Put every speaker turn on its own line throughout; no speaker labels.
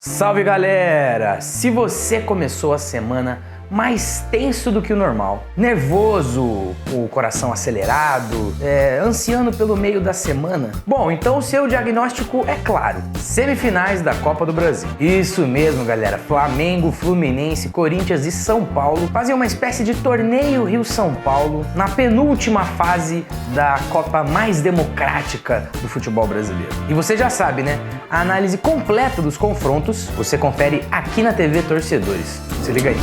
Salve galera! Se você começou a semana mais tenso do que o normal, nervoso, com o coração acelerado, ansiando pelo meio da semana, bom, então o seu diagnóstico é claro: semifinais da Copa do Brasil. Isso mesmo, galera. Flamengo, Fluminense, Corinthians e São Paulo fazem uma espécie de torneio Rio-São Paulo na penúltima fase da Copa mais democrática do futebol brasileiro. E você já sabe, né? A análise completa dos confrontos você confere aqui na TV Torcedores. Se liga aí.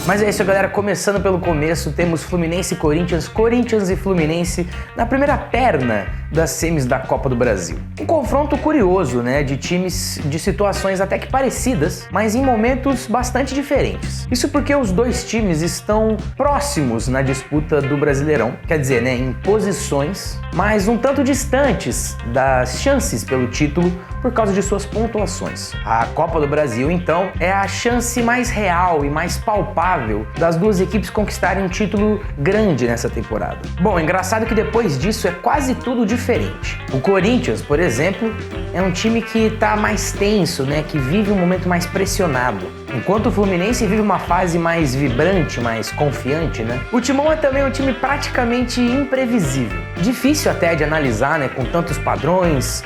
Mas é isso, galera. Começando pelo começo, temos Fluminense e Corinthians, Corinthians e Fluminense na primeira perna das semis da Copa do Brasil. Um confronto curioso, né, de times de situações até que parecidas, mas em momentos bastante diferentes. Isso porque os dois times estão próximos na disputa do Brasileirão, quer dizer, né, em posições, mas um tanto distantes das chances pelo título por causa de suas pontuações. A Copa do Brasil, então, é a chance mais real e mais palpável das duas equipes conquistarem um título grande nessa temporada. Bom, engraçado que depois disso é quase tudo diferente. O Corinthians, por exemplo, é um time que tá mais tenso, né, que vive um momento mais pressionado, enquanto o Fluminense vive uma fase mais vibrante, mais confiante, né? O Timão é também um time praticamente imprevisível, difícil até de analisar, né, com tantos padrões,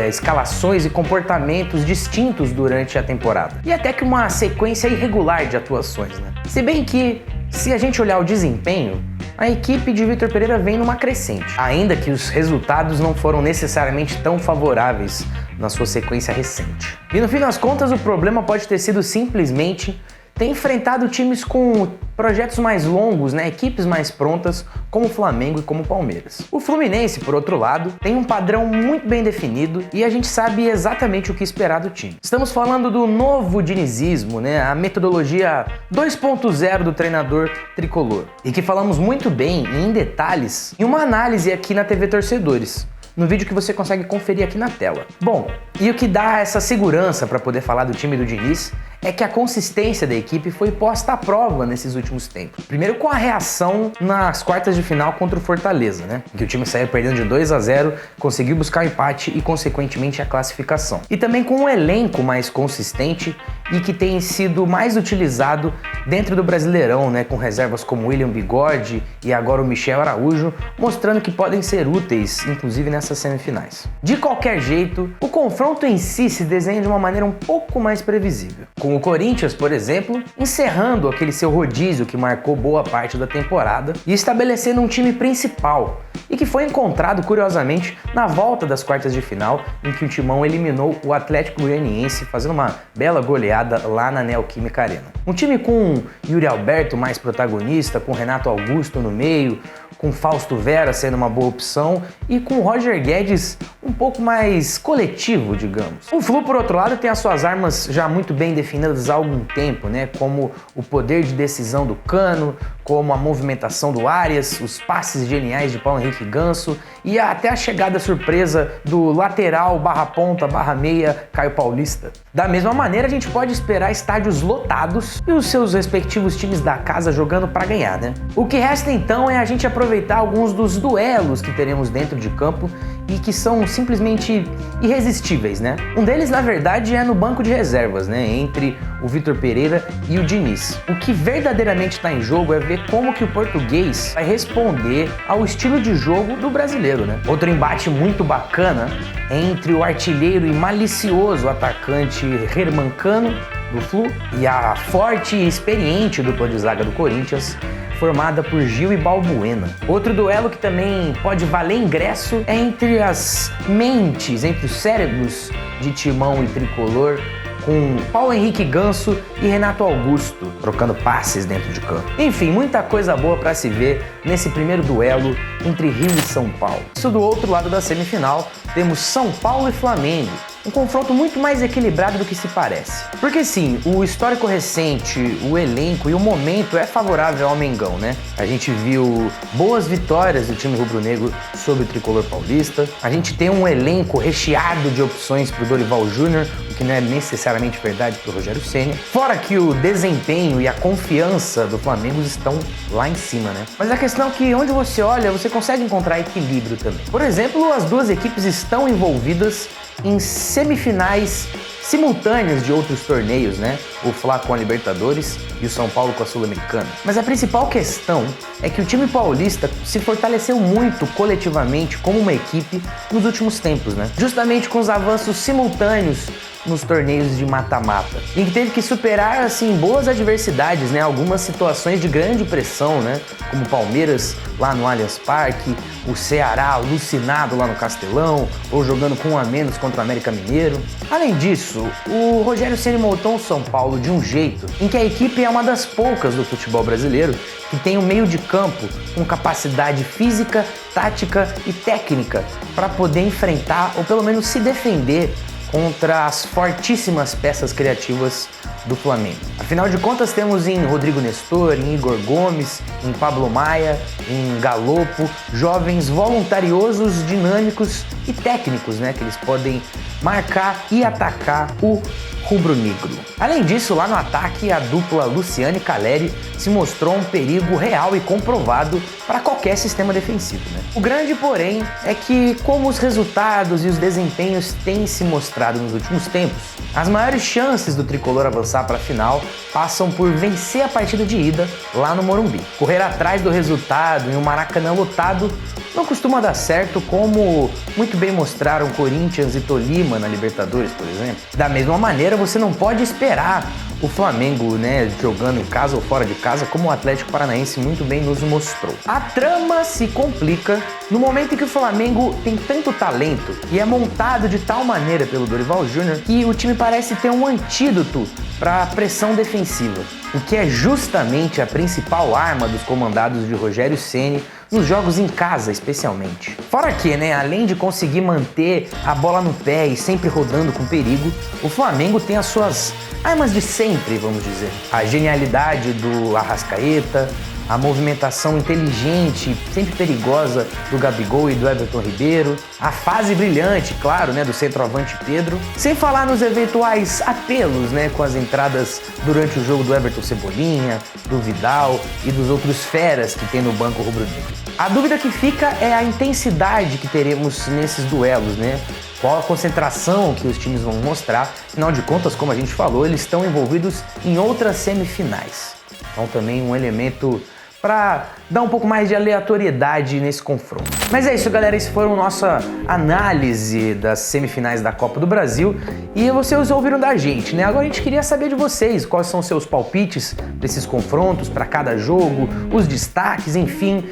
escalações e comportamentos distintos durante a temporada. E até que uma sequência irregular de atuações, né? Se bem que, se a gente olhar o desempenho, a equipe de Vitor Pereira vem numa crescente, ainda que os resultados não foram necessariamente tão favoráveis na sua sequência recente. E no fim das contas, o problema pode ter sido simplesmente ter enfrentado times com projetos mais longos, né, equipes mais prontas, como o Flamengo e como o Palmeiras. O Fluminense, por outro lado, tem um padrão muito bem definido e a gente sabe exatamente o que esperar do time. Estamos falando do novo dinizismo, né, a metodologia 2.0 do treinador tricolor, e que falamos muito bem em detalhes em uma análise aqui na TV Torcedores, no vídeo que você consegue conferir aqui na tela. Bom, e o que dá essa segurança para poder falar do time do Diniz é que a consistência da equipe foi posta à prova nesses últimos tempos. Primeiro com a reação nas quartas de final contra o Fortaleza, né? Que o time saiu perdendo de 2-0, conseguiu buscar o empate e, consequentemente, a classificação. E também com um elenco mais consistente e que tem sido mais utilizado dentro do Brasileirão, né? Com reservas como William Bigode e agora o Michel Araújo, mostrando que podem ser úteis, inclusive nessas semifinais. De qualquer jeito, o confronto em si se desenha de uma maneira um pouco mais previsível. Com o Corinthians, por exemplo, encerrando aquele seu rodízio que marcou boa parte da temporada e estabelecendo um time principal, e que foi encontrado, curiosamente, na volta das quartas de final, em que o Timão eliminou o Atlético Goianiense, fazendo uma bela goleada lá na Neoquímica Arena. Um time com Yuri Alberto mais protagonista, com Renato Augusto no meio, com Fausto Vera sendo uma boa opção e com Roger Guedes um pouco mais coletivo, digamos. O Flu, por outro lado, tem as suas armas já muito bem definidas há algum tempo, né? Como o poder de decisão do Cano, como a movimentação do Arias, os passes geniais de Paulo Henrique Ganso e até a chegada surpresa do lateral /ponta/meia Caio Paulista. Da mesma maneira, a gente pode esperar estádios lotados e os seus respectivos times da casa jogando para ganhar, né? O que resta então é a gente aproveitar alguns dos duelos que teremos dentro de campo e que são simplesmente irresistíveis, né? Um deles, na verdade, é no banco de reservas, né? Entre o Vitor Pereira e o Diniz. O que verdadeiramente está em jogo é ver como que o português vai responder ao estilo de jogo do brasileiro, né? Outro embate muito bacana é entre o artilheiro e malicioso atacante Herman Cano, do Flu, e a forte e experiente dupla de zaga do Corinthians, formada por Gil e Balbuena. Outro duelo que também pode valer ingresso é entre as mentes, entre os cérebros de Timão e Tricolor, com Paulo Henrique Ganso e Renato Augusto trocando passes dentro de campo. Enfim, muita coisa boa para se ver nesse primeiro duelo entre Rio e São Paulo. Isso do outro lado da semifinal, temos São Paulo e Flamengo, um confronto muito mais equilibrado do que se parece. Porque sim, o histórico recente, o elenco e o momento é favorável ao Mengão, né? A gente viu boas vitórias do time rubro-negro sobre o tricolor paulista. A gente tem um elenco recheado de opções para o Dorival Júnior, o que não é necessariamente verdade para o Rogério Ceni. Fora que o desempenho e a confiança do Flamengo estão lá em cima, né? Mas a questão é que onde você olha, você consegue encontrar equilíbrio também. Por exemplo, as duas equipes estão envolvidas em semifinais simultâneas de outros torneios, né? O Fla com a Libertadores e o São Paulo com a Sul-Americana. Mas a principal questão é que o time paulista se fortaleceu muito coletivamente como uma equipe nos últimos tempos, né? Justamente com os avanços simultâneos nos torneios de mata-mata, em que teve que superar assim boas adversidades, né? Algumas situações de grande pressão, né? Como o Palmeiras lá no Allianz Parque, o Ceará alucinado lá no Castelão, ou jogando com um a menos contra o América Mineiro. Além disso, o Rogério Ceni montou o São Paulo de um jeito em que a equipe é uma das poucas do futebol brasileiro que tem um meio de campo com capacidade física, tática e técnica para poder enfrentar ou pelo menos se defender contra as fortíssimas peças criativas do Flamengo. Afinal de contas, temos em Rodrigo Nestor, em Igor Gomes, em Pablo Maia, em Galopo, jovens voluntariosos, dinâmicos e técnicos, né, que eles podem marcar e atacar o rubro-negro. Além disso, lá no ataque, a dupla Luciano e Caleri se mostrou um perigo real e comprovado para qualquer sistema defensivo, né? O grande, porém, é que como os resultados e os desempenhos têm se mostrado nos últimos tempos, as maiores chances do tricolor avançar para a final passam por vencer a partida de ida lá no Morumbi. Correr atrás do resultado em um Maracanã lotado não costuma dar certo, como muito bem mostraram Corinthians e Tolima na Libertadores, por exemplo. Da mesma maneira, você não pode esperar o Flamengo, né, jogando em casa ou fora de casa, como o Atlético Paranaense muito bem nos mostrou. A trama se complica no momento em que o Flamengo tem tanto talento e é montado de tal maneira pelo Dorival Júnior que o time parece ter um antídoto para a pressão defensiva, o que é justamente a principal arma dos comandados de Rogério Ceni nos jogos em casa, especialmente. Fora que, né, além de conseguir manter a bola no pé e sempre rodando com perigo, o Flamengo tem as suas armas de sempre, vamos dizer. A genialidade do Arrascaeta, a movimentação inteligente, sempre perigosa do Gabigol e do Everton Ribeiro, a fase brilhante, claro, né, do centroavante Pedro, sem falar nos eventuais apelos, né, com as entradas durante o jogo do Everton Cebolinha, do Vidal e dos outros feras que tem no banco rubro-negro. A dúvida que fica é a intensidade que teremos nesses duelos, né? Qual a concentração que os times vão mostrar, afinal de contas, como a gente falou, eles estão envolvidos em outras semifinais. Então também um elemento para dar um pouco mais de aleatoriedade nesse confronto. Mas é isso, galera, esse foi a nossa análise das semifinais da Copa do Brasil e vocês ouviram da gente, né? Agora a gente queria saber de vocês, quais são os seus palpites para esses confrontos, para cada jogo, os destaques, enfim,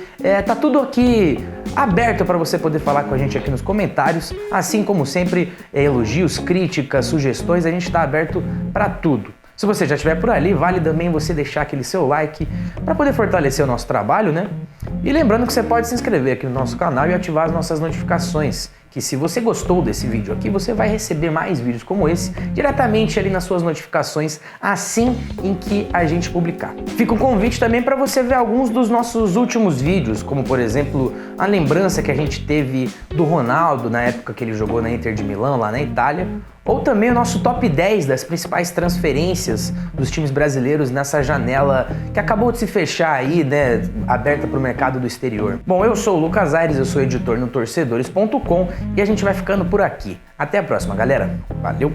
tá tudo aqui aberto para você poder falar com a gente aqui nos comentários, assim como sempre, elogios, críticas, sugestões, a gente está aberto para tudo. Se você já estiver por ali, vale também você deixar aquele seu like para poder fortalecer o nosso trabalho, né? E lembrando que você pode se inscrever aqui no nosso canal e ativar as nossas notificações, que se você gostou desse vídeo aqui, você vai receber mais vídeos como esse diretamente ali nas suas notificações assim em que a gente publicar. Fica um convite também para você ver alguns dos nossos últimos vídeos, como por exemplo a lembrança que a gente teve do Ronaldo na época que ele jogou na Inter de Milão, lá na Itália, ou também o nosso top 10 das principais transferências dos times brasileiros nessa janela que acabou de se fechar aí, né, aberta para o mercado do exterior. Bom, eu sou o Lucas Aires, eu sou editor no torcedores.com e a gente vai ficando por aqui. Até a próxima, galera. Valeu!